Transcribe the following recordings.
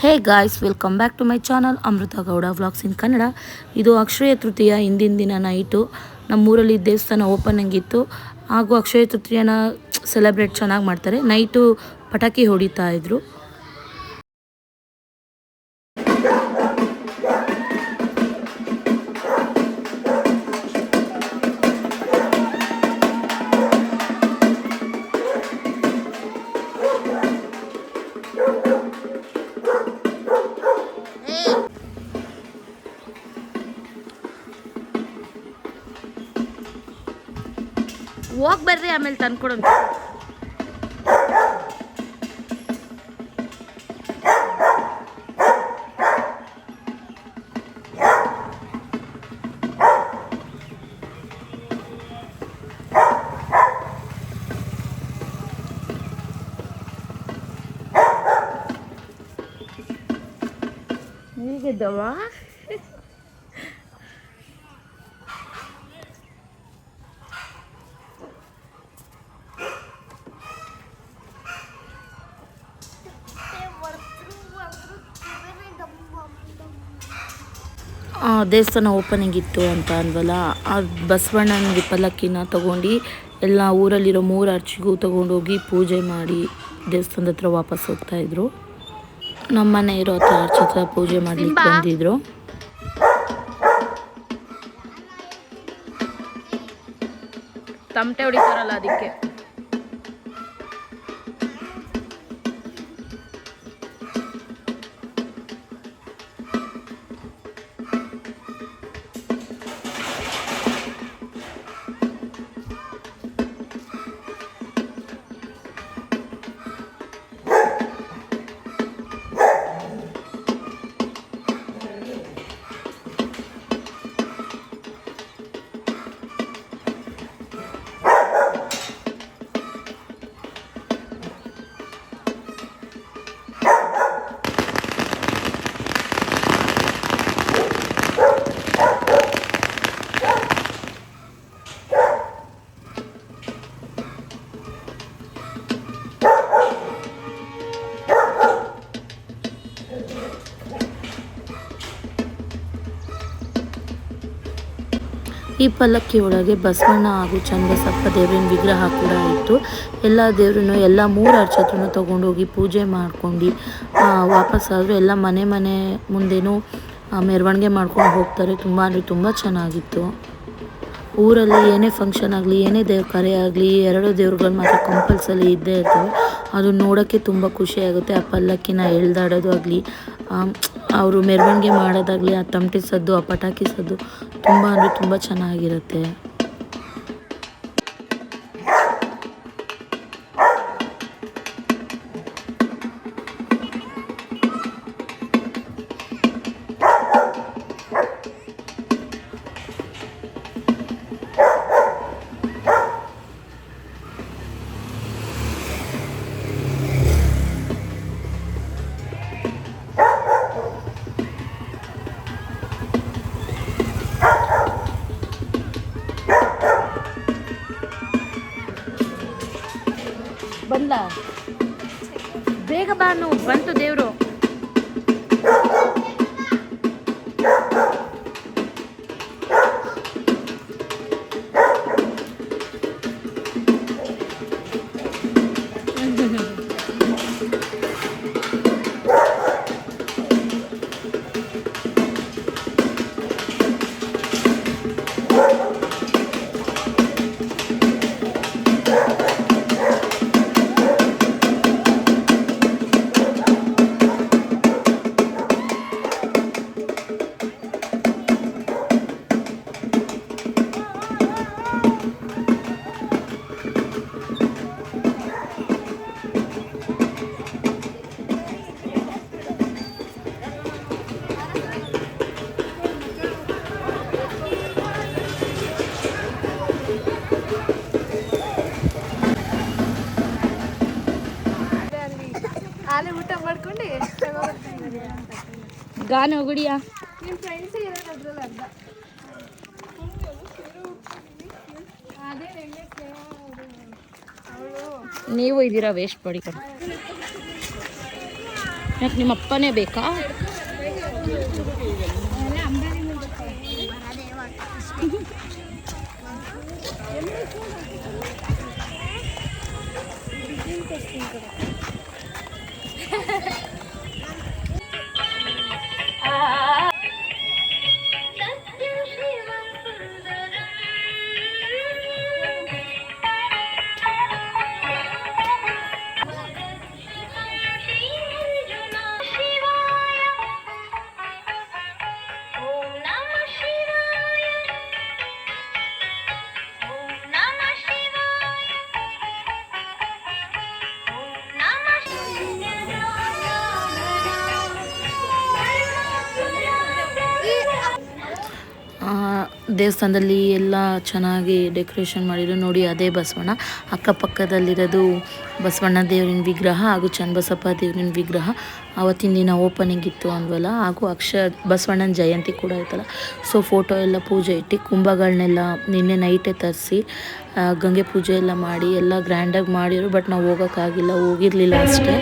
Hey guys, welcome back to my channel Amrutha Gowda vlogs in Kannada. ಇದು ಅಕ್ಷಯ ತೃತೀಯ ಹಿಂದಿನ ದಿನ ನೈಟು ನಮ್ಮೂರಲ್ಲಿ ದೇವಸ್ಥಾನ ಓಪನಿಂಗ್ ಇತ್ತು. ಹಾಗೂ ಅಕ್ಷಯ ತೃತೀಯನ ಸೆಲೆಬ್ರೇಟ್ ಚೆನ್ನಾಗಿ ಮಾಡ್ತಾರೆ. ನೈಟು ಪಟಾಕಿ ಹೊಡಿತಾ ಇದ್ರು. ಹೋಗಿ ಬರ್ರಿ, ಆಮೇಲೆ ತಂದ್ಕೊಡೋಣ. ಹೇಗಿದ್ದವ? ದೇವಸ್ಥಾನ ಓಪನಿಂಗ್ ಇತ್ತು ಅಂತ ಅಂದ್ವಲ್ಲ, ಆ ಬಸವಣ್ಣನ ಪಲ್ಲಕ್ಕಿನ ತೊಗೊಂಡು ಎಲ್ಲ ಊರಲ್ಲಿರೋ 3 ಆರ್ಚಿಗೂ ತೊಗೊಂಡೋಗಿ ಪೂಜೆ ಮಾಡಿ ದೇವಸ್ಥಾನದ ಹತ್ರ ವಾಪಸ್ ಹೋಗ್ತಾಯಿದ್ರು. ನಮ್ಮ ಮನೆ ಇರೋ ಹತ್ರ ಆರ್ಚ್ ಹತ್ರ ಪೂಜೆ ಮಾಡ್ಲಿಕ್ಕೆ ಬಂದಿದ್ರು. ತಮಟೆ ಹೊಡಿತಾರಲ್ಲ ಅದಕ್ಕೆ. ಈ ಪಲ್ಲಕ್ಕಿ ಒಳಗೆ ಬಸವಣ್ಣ ಹಾಗೂ ಚನ್ನಬಸಪ್ಪ ದೇವರಿನ ವಿಗ್ರಹ ಕೂಡ ಇತ್ತು. ಎಲ್ಲ ದೇವ್ರನ್ನು ಎಲ್ಲ 3 ಆರ್ಚ್ ಹತ್ರನೂ ತೊಗೊಂಡೋಗಿ ಪೂಜೆ ಮಾಡ್ಕೊಂಡು ವಾಪಸ್ಸಾದರೂ ಎಲ್ಲ ಮನೆ ಮುಂದೆನೂ ಮೆರವಣಿಗೆ ಮಾಡ್ಕೊಂಡು ಹೋಗ್ತಾರೆ. ತುಂಬ ಅಂದರೆ ತುಂಬ ಚೆನ್ನಾಗಿತ್ತು. ಊರಲ್ಲಿ ಏನೇ ಫಂಕ್ಷನ್ ಆಗಲಿ, ಏನೇ ದೇವ್ರ ಕಾರ್ಯ ಆಗಲಿ, 2 ದೇವ್ರುಗಳು ಮಾತ್ರ ಕಂಪಲ್ಸರಿ ಇದ್ದೇ ಇರ್ತವೆ. ಅದು ನೋಡೋಕ್ಕೆ ತುಂಬ ಖುಷಿಯಾಗುತ್ತೆ. ಆ ಪಲ್ಲಕ್ಕಿನ ಎಳ್ದಾಡೋದು ಆಗಲಿ, ಅವರು ಮೆರವಣಿಗೆ ಮಾಡೋದಾಗಲಿ, ಆ ತಮಟೆ ಸದ್ದು, ಆ ಪಟಾಕಿ ಸದ್ದು ತುಂಬ ಅಂದರೆ ತುಂಬ ಚೆನ್ನಾಗಿರುತ್ತೆ. ಬಂದ ಬೇಗ ಬಾನು, ಬಂತು ದೇವರು. ಆಲೆ ಊಟ ಮಾಡ್ಕೊಂಡು ಗಾನ ಹೋಗುಡಿಯಾ ನಿಮ್ಮ ಫ್ರೆಂಡ್ಸ್ ಇರೋದು ಅದ್ರಲ್ಲಿ ಅರ್ಧ ಅದೇ ನೀವು ಇದ್ದೀರಾ ವೇಸ್ಟ್ ಮಾಡಿ. ಯಾಕೆ ನಿಮ್ಮ ಅಪ್ಪನೇ ಬೇಕಾ? ದೇವಸ್ಥಾನದಲ್ಲಿ ಎಲ್ಲ ಚೆನ್ನಾಗಿ ಡೆಕೋರೇಷನ್ ಮಾಡಿದ್ರು ನೋಡಿ. ಅದೇ ಬಸವಣ್ಣ. ಅಕ್ಕಪಕ್ಕದಲ್ಲಿರೋದು ಬಸವಣ್ಣ ದೇವರಿನ ವಿಗ್ರಹ ಹಾಗೂ ಚನ್ನಬಸಪ್ಪ ದೇವರಿನ ವಿಗ್ರಹ. ಆವತ್ತಿನ ದಿನ ಓಪನಿಂಗ್ ಇತ್ತು ಅಂದ್ವಲ್ಲ, ಹಾಗೂ ಬಸವಣ್ಣನ ಜಯಂತಿ ಕೂಡ ಆಯ್ತಲ್ಲ. ಸೊ ಫೋಟೋ ಎಲ್ಲ ಪೂಜೆ ಇಟ್ಟು ಕುಂಭಗಳನ್ನೆಲ್ಲ ನಿನ್ನೆ ನೈಟೇ ತರಿಸಿ ಗಂಗೆ ಪೂಜೆ ಎಲ್ಲ ಮಾಡಿ ಎಲ್ಲ ಗ್ರ್ಯಾಂಡಾಗಿ ಮಾಡಿದ್ರು. ಬಟ್ ನಾವು ಹೋಗೋಕ್ಕಾಗಿಲ್ಲ, ಹೋಗಿರಲಿಲ್ಲ ಅಷ್ಟೇ.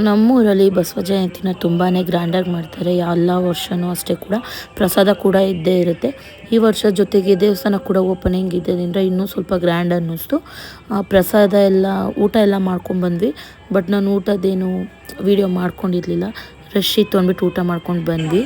ನಮ್ಮೂರಲ್ಲಿ ಬಸವ ಜಯಂತಿನ ತುಂಬಾ ಗ್ರ್ಯಾಂಡಾಗಿ ಮಾಡ್ತಾರೆ. ಎಲ್ಲ ವರ್ಷವೂ ಅಷ್ಟೇ ಕೂಡ. ಪ್ರಸಾದ ಕೂಡ ಇದ್ದೇ ಇರುತ್ತೆ. ಈ ವರ್ಷ ಜೊತೆಗೆ ದೇವಸ್ಥಾನ ಕೂಡ ಓಪನಿಂಗ್ ಇದ್ದರಿಂದ ಇನ್ನೂ ಸ್ವಲ್ಪ ಗ್ರ್ಯಾಂಡ್ ಅನ್ನಿಸ್ತು. ಪ್ರಸಾದ ಎಲ್ಲ ಊಟ ಎಲ್ಲ ಮಾಡ್ಕೊಂಡ್ಬಂದ್ವಿ. ಬಟ್ ನಾನು ಊಟದ್ದೇನು ವೀಡಿಯೋ ಮಾಡ್ಕೊಂಡಿರಲಿಲ್ಲ. ರಶ್ ಇತ್ತು ಅಂದ್ಬಿಟ್ಟು ಊಟ ಮಾಡ್ಕೊಂಡು ಬಂದ್ವಿ.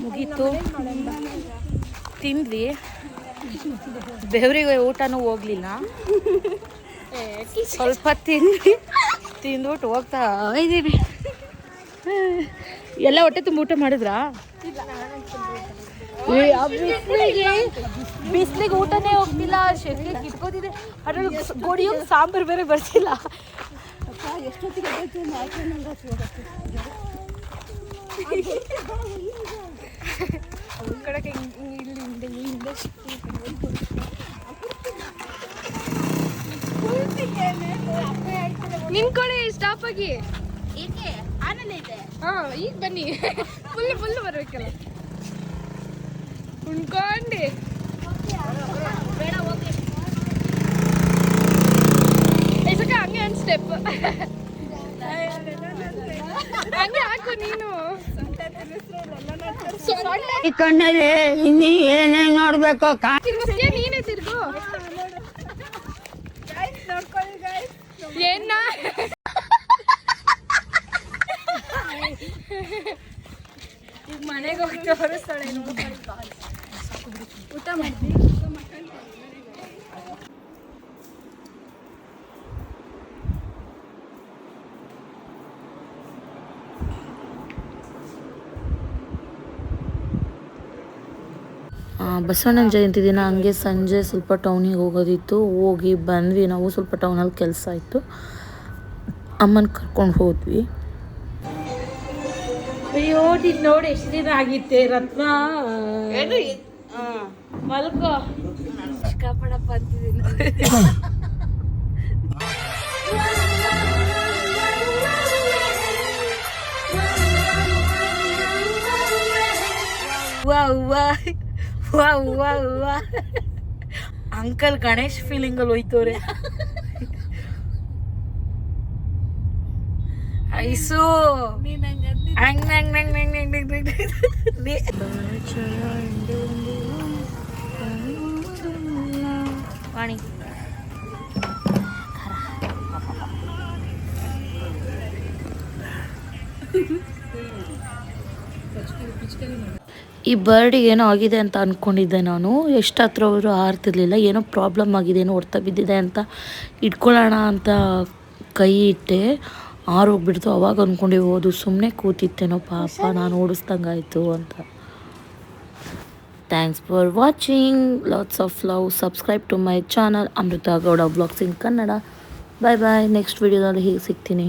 ಮುಗೀತು, ತಿಂದ್ವಿ. ಬೆವರಿಗೆ ಊಟನೂ ಹೋಗ್ಲಿಲ್ಲ. ಸ್ವಲ್ಪ ತಿಂದ್ಬಿಟ್ಟು ಹೋಗ್ತಾ ಇದ್ದೀವಿ. ಎಲ್ಲ ಹೊಟ್ಟೆ ತುಂಬ ಊಟ ಮಾಡಿದ್ರಾ? ಬಿಸ್ಲಿಗೆ ಊಟನೇ ಹೋಗ್ತಿಲ್ಲ, ಶೆಕೆ ಕಿಟ್ಕೋತಿದೆ. ಅದ್ರಲ್ಲಿ ಗೋಡಿಯೋಗಿ ಸಾಂಬಾರು ಬೇರೆ ಬರ್ತಿಲ್ಲ. ನಿಂತ್ಕೊಳ್ಳಿ, ಸ್ಟಾಪ್ ಆಗಿ. ಹಾ, ಈಗ ಬನ್ನಿ. ಫುಲ್ ಬರ್ಬೇಕಲ್ಲ. ಉಣ್ಕೊಂಡಿ ಹಂಗೆ ಒಂದು ಸ್ಟೆಪ್ ಹಂಗೆ ಹಾಕು ನೀನು. ಈ ಕಣ್ಣಲ್ಲಿ ಇನ್ನೀ ಏನೇನ್ ನೋಡ್ಬೇಕು ನೀನೇ ತಿರ್ಗು. ಏನ ಈಗ ಮನೆಗೆ ಹೋಗಿ ತೋರಿಸ್ತಾಳೆ. ಊಟ ಮಾಡಿ ಬಸವಣ್ಣನ ಜಯಂತಿ ದಿನ ಹಂಗೆ ಸಂಜೆ ಸ್ವಲ್ಪ ಟೌನಿಗೆ ಹೋಗೋದಿತ್ತು. ಹೋಗಿ ಬಂದ್ವಿ. ನಾವು ಸ್ವಲ್ಪ ಟೌನಲ್ಲಿ ಕೆಲಸ ಇತ್ತು, ಅಮ್ಮನ ಕರ್ಕೊಂಡು ಹೋದ್ವಿ. ಅಯ್ಯೋ ನೀನು ನೋಡಿ ಎಷ್ಟು ದಿನ ಆಗಿತ್ತೆ ರತ್ನ. ಮಲ್ಕೋ. ಕಾಪಾಡಪ್ಪ ಅಂತಿದ್ದೀನಿ. ಅಂಕಲ್ ಗಣೇಶ್ ಫೀಲಿಂಗಲ್ಲಿ ಹೋಯ್ತವ್ರೆ. ಐಸು ವಾಣಿ ಈ ಬರ್ಡಿಗೆ ಏನೋ ಆಗಿದೆ ಅಂತ ಅಂದ್ಕೊಂಡಿದ್ದೆ ನಾನು. ಎಷ್ಟು ಹತ್ರ ಅವರು ಆರ್ತಿರ್ಲಿಲ್ಲ. ಏನೋ ಪ್ರಾಬ್ಲಮ್ ಆಗಿದೆ, ಏನೋ ಹೊಡ್ತಾ ಬಿದ್ದಿದೆ ಅಂತ ಇಟ್ಕೊಳ್ಳೋಣ ಅಂತ ಕೈ ಇಟ್ಟೆ ಆರೋಗ್ಬಿಡ್ತು. ಅವಾಗ ಅಂದ್ಕೊಂಡೆ ಹೋದು ಸುಮ್ಮನೆ ಕೂತಿತ್ತೇನೋ ಪಾಪ, ನಾನು ಓಡಿಸ್ದಂಗಾಯಿತು ಅಂತ. Thanks for watching. Lots of love. Subscribe to my channel Amrutha Gowda blogs in Kannada. Bye bye. Next ವೀಡಿಯೋದಲ್ಲಿ ಹೀಗೆ ಸಿಗ್ತೀನಿ.